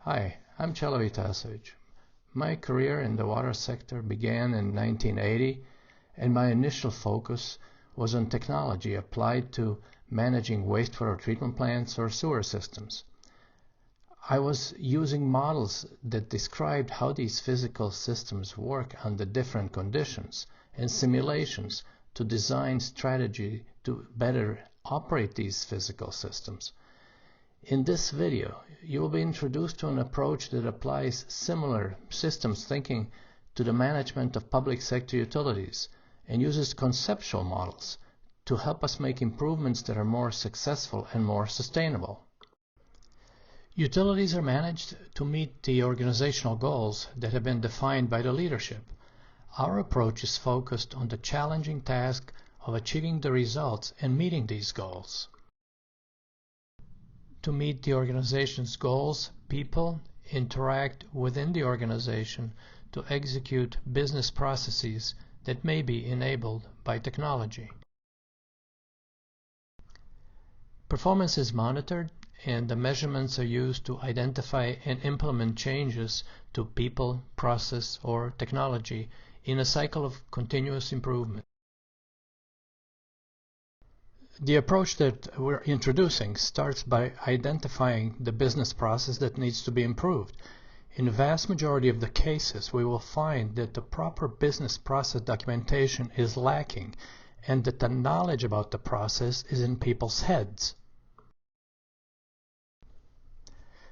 Hi, I'm Chelo Itasovic. My career in the water sector began in 1980, and my initial focus was on technology applied to managing wastewater treatment plants or sewer systems. I was using models that described how these physical systems work under different conditions and simulations to design strategy to better operate these physical systems. In this video, you will be introduced to an approach that applies similar systems thinking to the management of public sector utilities and uses conceptual models to help us make improvements that are more successful and more sustainable. Utilities are managed to meet the organizational goals that have been defined by the leadership. Our approach is focused on the challenging task of achieving the results and meeting these goals. To meet the organization's goals, people interact within the organization to execute business processes that may be enabled by technology. Performance is monitored, and the measurements are used to identify and implement changes to people, process, or technology in a cycle of continuous improvement. The approach that we're introducing starts by identifying the business process that needs to be improved. In the vast majority of the cases, we will find that the proper business process documentation is lacking and that the knowledge about the process is in people's heads.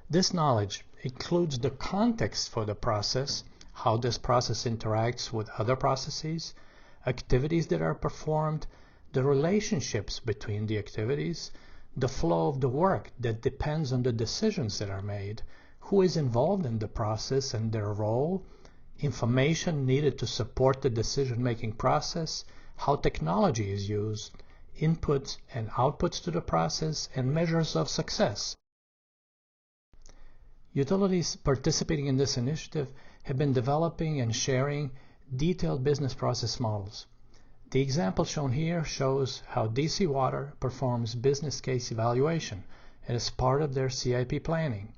This knowledge includes the context for the process, how this process interacts with other processes, activities that are performed, the relationships between the activities, the flow of the work that depends on the decisions that are made, who is involved in the process and their role, information needed to support the decision-making process, how technology is used, inputs and outputs to the process, and measures of success. Utilities participating in this initiative have been developing and sharing detailed business process models. The example shown here shows how DC Water performs business case evaluation as part of their CIP planning.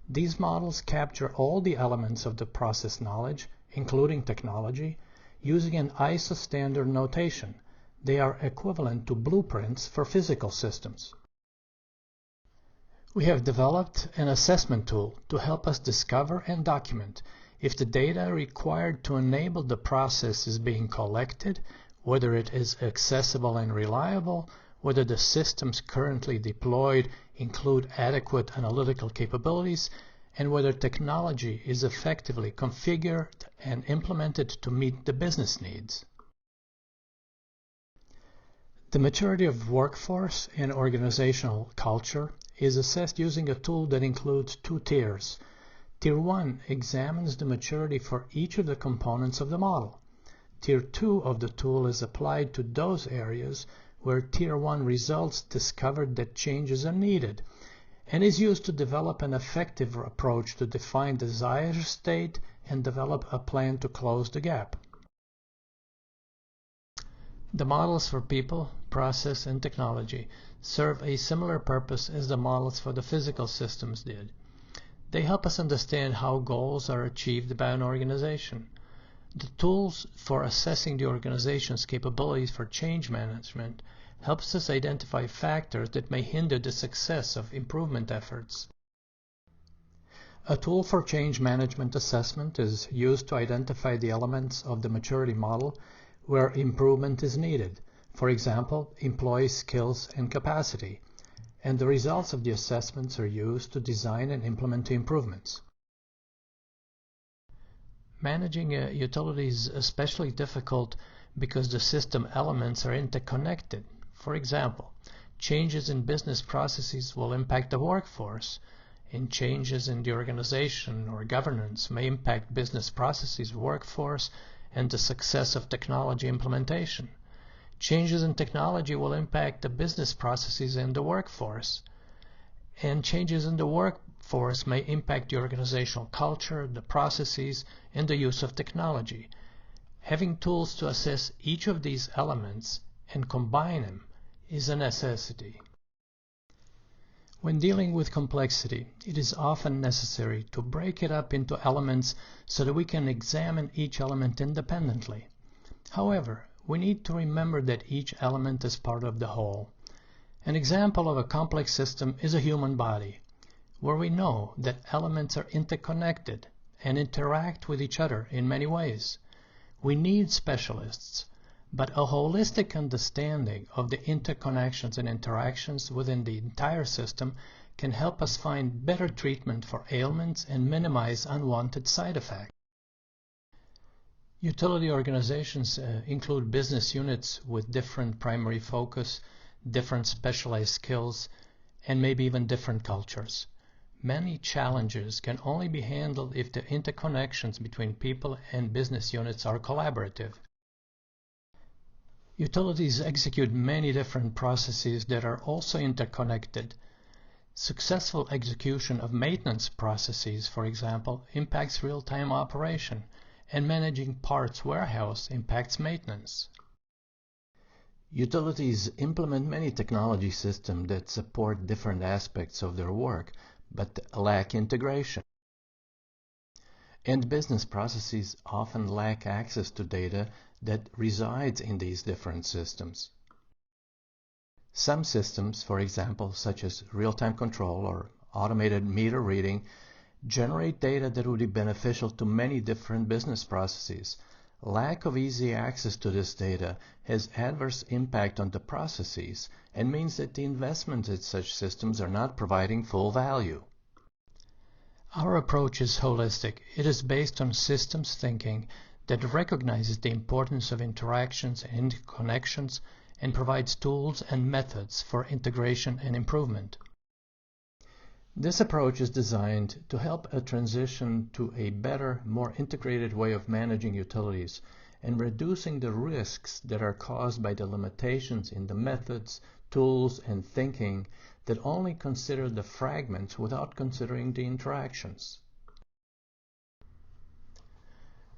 These models capture all the elements of the process knowledge, including technology, using an ISO standard notation. They are equivalent to blueprints for physical systems. We have developed an assessment tool to help us discover and document if the data required to enable the process is being collected, whether it is accessible and reliable, whether the systems currently deployed include adequate analytical capabilities, and whether technology is effectively configured and implemented to meet the business needs. The maturity of workforce and organizational culture is assessed using a tool that includes two tiers. Tier 1 examines the maturity for each of the components of the model. Tier 2 of the tool is applied to those areas where Tier 1 results discovered that changes are needed and is used to develop an effective approach to define desired state and develop a plan to close the gap. The models for people, process, and technology serve a similar purpose as the models for the physical systems did. They help us understand how goals are achieved by an organization. The tools for assessing the organization's capabilities for change management helps us identify factors that may hinder the success of improvement efforts. A tool for change management assessment is used to identify the elements of the maturity model where improvement is needed, for example, employee skills and capacity, and the results of the assessments are used to design and implement the improvements. Managing a utility is especially difficult because the system elements are interconnected. For example, changes in business processes will impact the workforce, and changes in the organization or governance may impact business processes, workforce, and the success of technology implementation. Changes in technology will impact the business processes and the workforce, and changes in the workforce may impact the organizational culture, the processes, and the use of technology. Having tools to assess each of these elements and combine them is a necessity. When dealing with complexity, it is often necessary to break it up into elements so that we can examine each element independently. However, we need to remember that each element is part of the whole. An example of a complex system is a human body, where we know that elements are interconnected and interact with each other in many ways. We need specialists, but a holistic understanding of the interconnections and interactions within the entire system can help us find better treatment for ailments and minimize unwanted side effects. Utility organizations include business units with different primary focus, different specialized skills, and maybe even different cultures. Many challenges can only be handled if the interconnections between people and business units are collaborative. Utilities execute many different processes that are also interconnected. Successful execution of maintenance processes, for example, impacts real-time operation, and managing parts warehouse impacts maintenance. Utilities implement many technology systems that support different aspects of their work, but lack integration. And business processes often lack access to data that resides in these different systems. Some systems, for example, such as real-time control or automated meter reading, generate data that would be beneficial to many different business processes. Lack of easy access to this data has adverse impact on the processes and means that the investments in such systems are not providing full value. Our approach is holistic. It is based on systems thinking that recognizes the importance of interactions and interconnections and provides tools and methods for integration and improvement. This approach is designed to help a transition to a better, more integrated way of managing utilities and reducing the risks that are caused by the limitations in the methods, tools, and thinking that only consider the fragments without considering the interactions.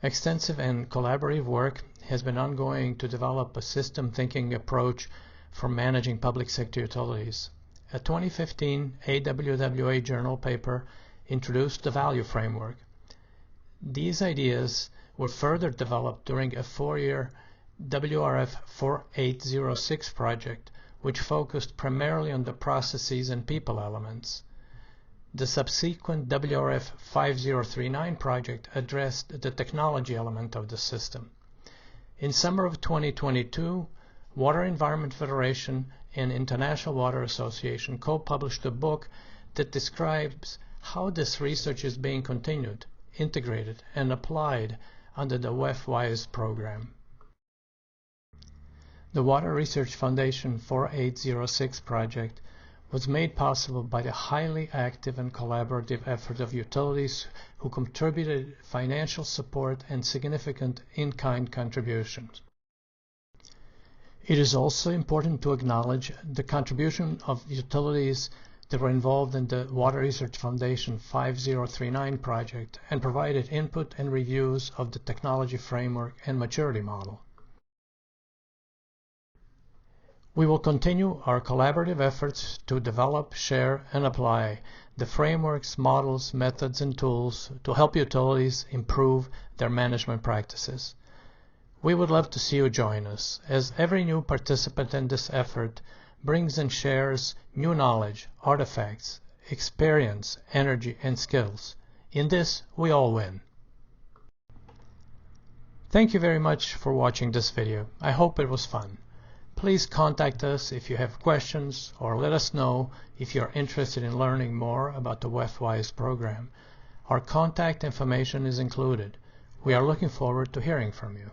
Extensive and collaborative work has been ongoing to develop a system thinking approach for managing public sector utilities. A 2015 AWWA journal paper introduced the value framework. These ideas were further developed during a 4-year WRF 4806 project, which focused primarily on the processes and people elements. The subsequent WRF 5039 project addressed the technology element of the system. In summer of 2022, Water Environment Federation and International Water Association co-published a book that describes how this research is being continued, integrated, and applied under the WEF-WISE program. The Water Research Foundation 4806 project was made possible by the highly active and collaborative effort of utilities who contributed financial support and significant in-kind contributions. It is also important to acknowledge the contribution of utilities that were involved in the Water Research Foundation 5039 project and provided input and reviews of the technology framework and maturity model. We will continue our collaborative efforts to develop, share, and apply the frameworks, models, methods, and tools to help utilities improve their management practices. We would love to see you join us, as every new participant in this effort brings and shares new knowledge, artifacts, experience, energy, and skills. In this, we all win. Thank you very much for watching this video. I hope it was fun. Please contact us if you have questions, or let us know if you are interested in learning more about the WEF-WISE program. Our contact information is included. We are looking forward to hearing from you.